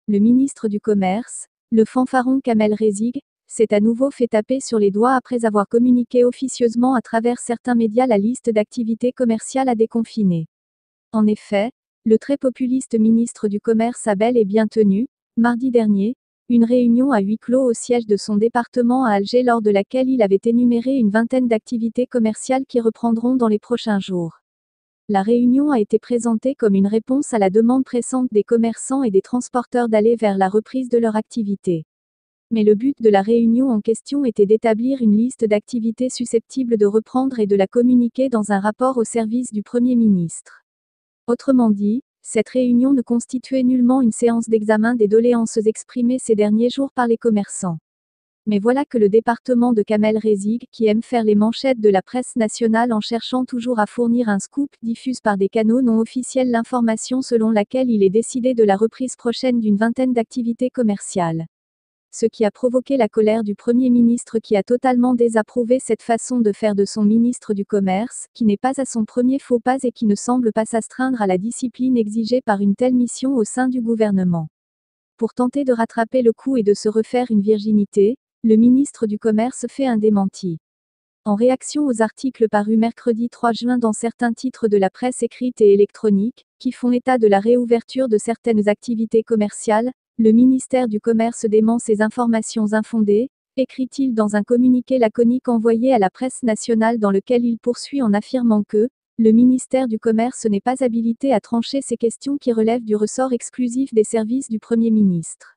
Le ministre du Commerce, le fanfaron Kamel Rezig, s'est à nouveau fait taper sur les doigts après avoir communiqué officieusement à travers certains médias la liste d'activités commerciales à déconfiner. En effet, le très populiste ministre du Commerce a bel et bien tenu, mardi dernier, une réunion à huis clos au siège de son département à Alger lors de laquelle il avait énuméré une vingtaine d'activités commerciales qui reprendront dans les prochains jours. La réunion a été présentée comme une réponse à la demande pressante des commerçants et des transporteurs d'aller vers la reprise de leur activité. Mais le but de la réunion en question était d'établir une liste d'activités susceptibles de reprendre et de la communiquer dans un rapport au service du Premier ministre. Autrement dit, cette réunion ne constituait nullement une séance d'examen des doléances exprimées ces derniers jours par les commerçants. Mais voilà que le département de Kamel Rezig, qui aime faire les manchettes de la presse nationale en cherchant toujours à fournir un scoop, diffuse par des canaux non officiels l'information selon laquelle il est décidé de la reprise prochaine d'une vingtaine d'activités commerciales. Ce qui a provoqué la colère du Premier ministre qui a totalement désapprouvé cette façon de faire de son ministre du Commerce, qui n'est pas à son premier faux pas et qui ne semble pas s'astreindre à la discipline exigée par une telle mission au sein du gouvernement. Pour tenter de rattraper le coup et de se refaire une virginité, le ministre du Commerce fait un démenti. En réaction aux articles parus mercredi 3 juin dans certains titres de la presse écrite et électronique, qui font état de la réouverture de certaines activités commerciales, le ministère du Commerce dément ces informations infondées, écrit-il dans un communiqué laconique envoyé à la presse nationale dans lequel il poursuit en affirmant que le ministère du Commerce n'est pas habilité à trancher ces questions qui relèvent du ressort exclusif des services du Premier ministre.